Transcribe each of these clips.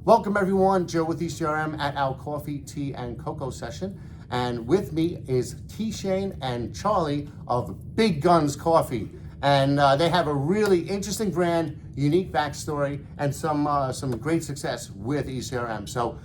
Welcome everyone, Joe with ECRM at our coffee, tea, and cocoa session. And with me is T.Shane and Charli of Big Guns Coffee. And they have a really interesting brand, unique backstory, and some great success with ECRM. So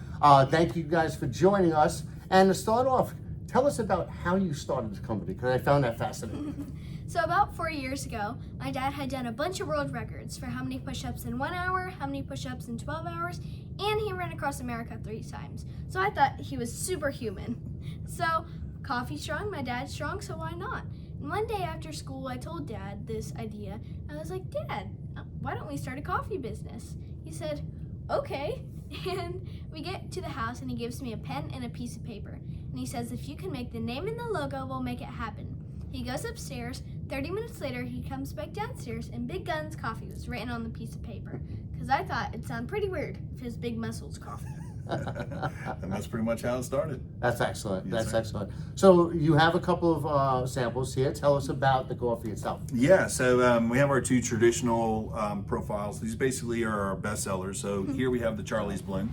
thank you guys for joining us. And to start off, tell us about how you started the company, because I found that fascinating. So about 4 years ago, my dad had done a bunch of world records for how many push-ups in 1 hour, how many push-ups in 12 hours, and he ran across America 3 times. So I thought he was superhuman. So coffee's strong, my dad's strong, so why not? And one day after school, I told Dad this idea. I was like, Dad, why don't we start a coffee business? He said, okay. And we get to the house and he gives me a pen and a piece of paper. And he says, if you can make the name and the logo, we'll make it happen. He goes upstairs. 30 minutes later, he comes back downstairs and Big Guns Coffee was written on the piece of paper. Because I thought it'd sound pretty weird if his big muscles coffee. And that's pretty much how it started. That's excellent. Yes, That's sir. excellent. So you have a couple of samples here. Tell us about the coffee itself. Yeah, so we have our two traditional profiles. These basically are our best sellers. So here we have the Charli's Blend.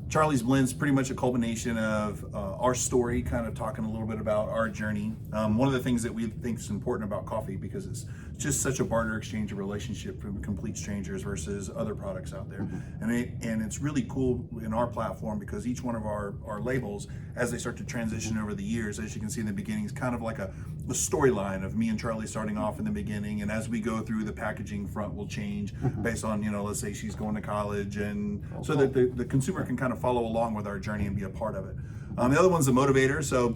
Charli's Blend is pretty much a culmination of our story, kind of talking a little bit about our journey. One of the things that we think is important about coffee, because it's just such a barter exchange of relationship from complete strangers versus other products out there. And it's really cool in our platform because each one of our labels, as they start to transition over the years, as you can see in the beginning, is kind of like a storyline of me and Charli starting off in the beginning, and as we go through, the packaging front will change based on, let's say she's going to college, and so that the consumer can kind of follow along with our journey and be a part of it. The other one's the motivator. So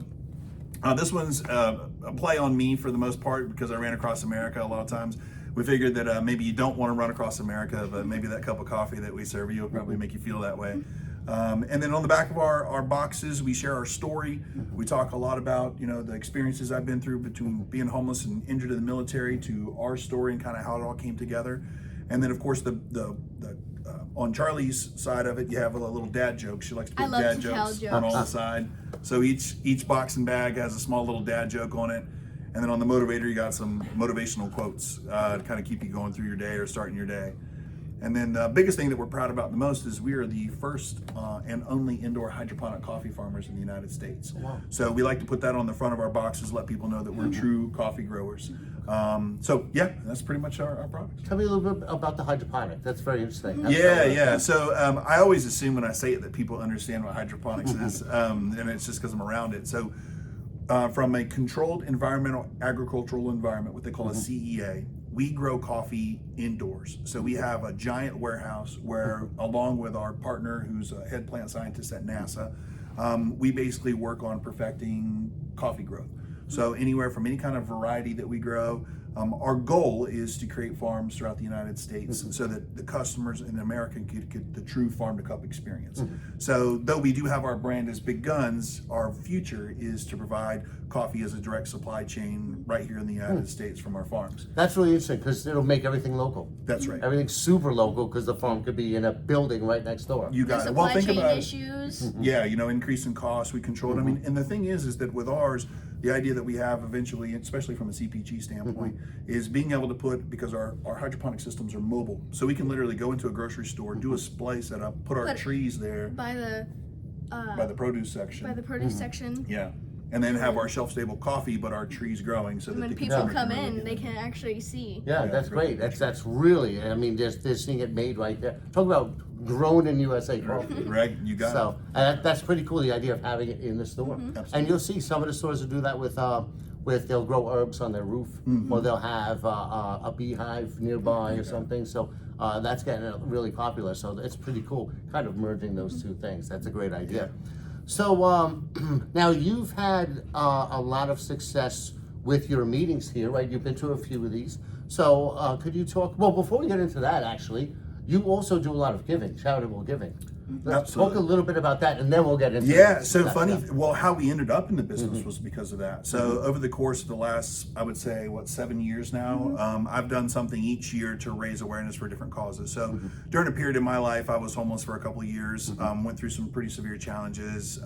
this one's a play on me for the most part, because I ran across America a lot of times. We figured that maybe you don't want to run across America, but maybe that cup of coffee that we serve you will probably make you feel that way. And then on the back of our boxes, we share our story. We talk a lot about, the experiences I've been through between being homeless and injured in the military to our story and kind of how it all came together. And then of course on Charli's side of it, you have a little dad joke. She likes to put dad jokes on all the side. So each box and bag has a small little dad joke on it. And then on the motivator, you got some motivational quotes to kind of keep you going through your day or starting your day. And then the biggest thing that we're proud about the most is we are the first and only indoor hydroponic coffee farmers in the United States. Wow. So we like to put that on the front of our boxes, let people know that we're true coffee growers. So yeah, that's pretty much our product. Tell me a little bit about the hydroponic. That's very interesting. Yeah. So I always assume when I say it that people understand what hydroponics is, and it's just because I'm around it. So from a controlled environmental agricultural environment, what they call a CEA, we grow coffee indoors. So we have a giant warehouse where, along with our partner who's a head plant scientist at NASA, we basically work on perfecting coffee growth. So anywhere from any kind of variety that we grow, our goal is to create farms throughout the United States so that the customers in America can get the true farm to cup experience. So though we do have our brand as Big Guns, our future is to provide coffee as a direct supply chain right here in the United States from our farms. That's really interesting because it'll make everything local. That's right. Everything's super local because the farm could be in a building right next door. You got No it. Well, supply think chain about issues. it. Yeah, increase in costs, we control it. I mean, and the thing is that with ours, the idea that we have eventually, especially from a CPG standpoint, is being able to put, because our hydroponic systems are mobile, so we can literally go into a grocery store, do a display setup, put our trees there By the produce section. by the produce section. Yeah. And then have our shelf-stable coffee, but our trees growing so that When the people consumer come can really in, get they can actually see. Yeah, that's great. That's really, I mean, they're seeing it made right there. Talk about grown in USA coffee. Right, you got So that's pretty cool, the idea of having it in the store. And you'll see some of the stores that do that with they'll grow herbs on their roof, or they'll have a beehive nearby or something. So that's getting really popular. So it's pretty cool, kind of merging those two things. That's a great idea. So now you've had a lot of success with your meetings here, right? You've been to a few of these. So could you talk, well, before we get into that, actually, you also do a lot of giving, charitable giving. Let's talk a little bit about that, and then we'll get into so funny. Well, how we ended up in the business was because of that. So over the course of the last, I would say, 7 years now, I've done something each year to raise awareness for different causes. So during a period in my life, I was homeless for a couple of years, went through some pretty severe challenges.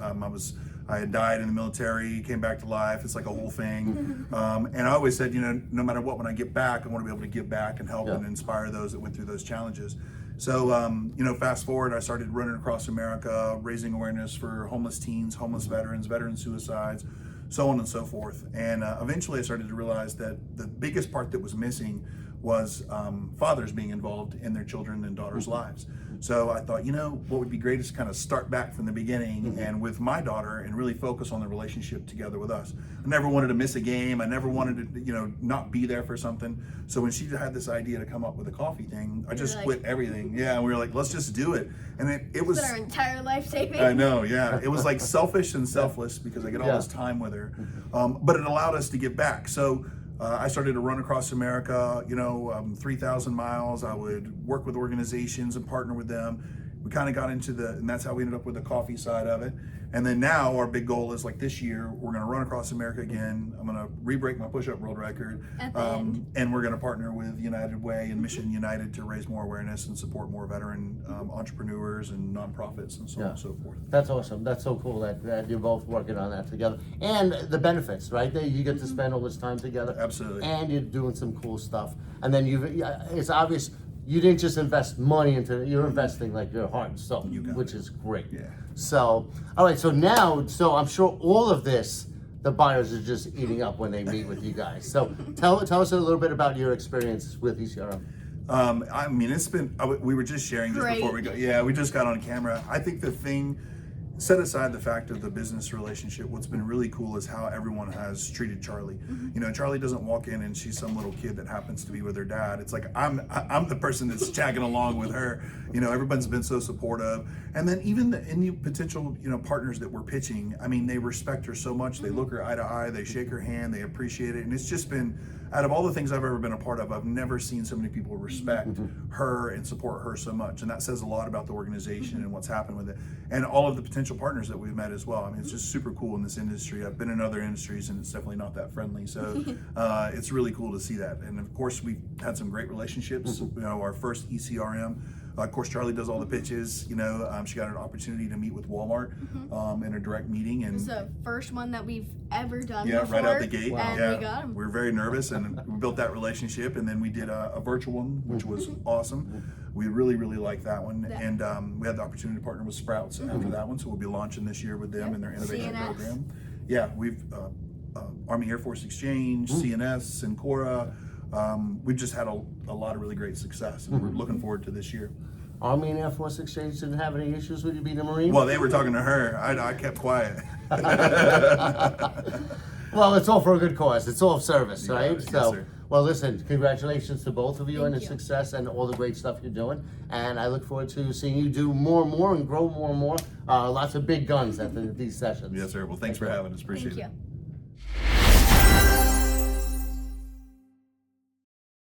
I had died in the military, came back to life. It's like a whole thing. And I always said, no matter what, when I get back, I want to be able to give back and help and inspire those that went through those challenges. So, fast forward, I started running across America, raising awareness for homeless teens, homeless veterans, veteran suicides, so on and so forth. And eventually I started to realize that the biggest part that was missing was fathers being involved in their children and daughters' lives. So I thought, what would be great is to kind of start back from the beginning and with my daughter and really focus on the relationship together with us. I never wanted to miss a game. I never wanted to, not be there for something. So when she had this idea to come up with a coffee thing, I just quit everything. Yeah, we were like, let's just do it. And it was our entire life saving. I know, yeah. It was like selfish and selfless because I get all this time with her. But it allowed us to give back. So I started to run across America, 3,000 miles. I would work with organizations and partner with them. We kind of got into and that's how we ended up with the coffee side of it. And then now our big goal is like this year, we're going to run across America again. I'm going to re-break my push-up world record. And we're going to partner with United Way and Mission United to raise more awareness and support more veteran entrepreneurs and nonprofits and so on and so forth. That's awesome. That's so cool that you're both working on that together. And the benefits, right? You get to spend all this time together. Absolutely. And you're doing some cool stuff. And then it's obvious you didn't just invest money into it, you're investing like your heart and soul, which is great. Yeah. So, all right, so I'm sure all of this, the buyers are just eating up when they meet with you guys. So tell us a little bit about your experience with ECRM. It's been, we were just sharing this before we go. Yeah, we just got on camera. I think the thing, set aside the fact of the business relationship, what's been really cool is how everyone has treated Charli. Charli doesn't walk in and she's some little kid that happens to be with her dad. It's like I'm the person that's tagging along with her. Everyone's been so supportive. And then even any potential partners that we're pitching, they respect her so much. They look her eye to eye, they shake her hand, they appreciate it. And it's just been, out of all the things I've ever been a part of, I've never seen so many people respect her and support her so much. And that says a lot about the organization and what's happened with it. And all of the potential partners that we've met as well. It's just super cool in this industry. I've been in other industries and it's definitely not that friendly. So it's really cool to see that. And of course, we've had some great relationships. Our first ECRM, of course, Charli does all the pitches. She got an opportunity to meet with Walmart in a direct meeting. And it was the first one that we've ever done before. Right out the gate. And we got him. We were very nervous and we built that relationship. And then we did a virtual one, which was awesome. We really, really liked that one. And we had the opportunity to partner with Sprouts after that one. So we'll be launching this year with them and their innovation program. Yeah, we've Army Air Force Exchange, CNS, Syncora. We've just had a lot of really great success. And we're looking forward to this year. Army and Air Force Exchange didn't have any issues with you being a Marine? Well, they were talking to her. I kept quiet. Well, it's all for a good cause. It's all service, right? Yes, So, sir. well, listen, congratulations to both of you on the you. success and all the great stuff you're doing. And I look forward to seeing you do more and more and grow more and more. Lots of big guns at these sessions. Yes, sir. Well, thanks for having us. Appreciate it. Thank you.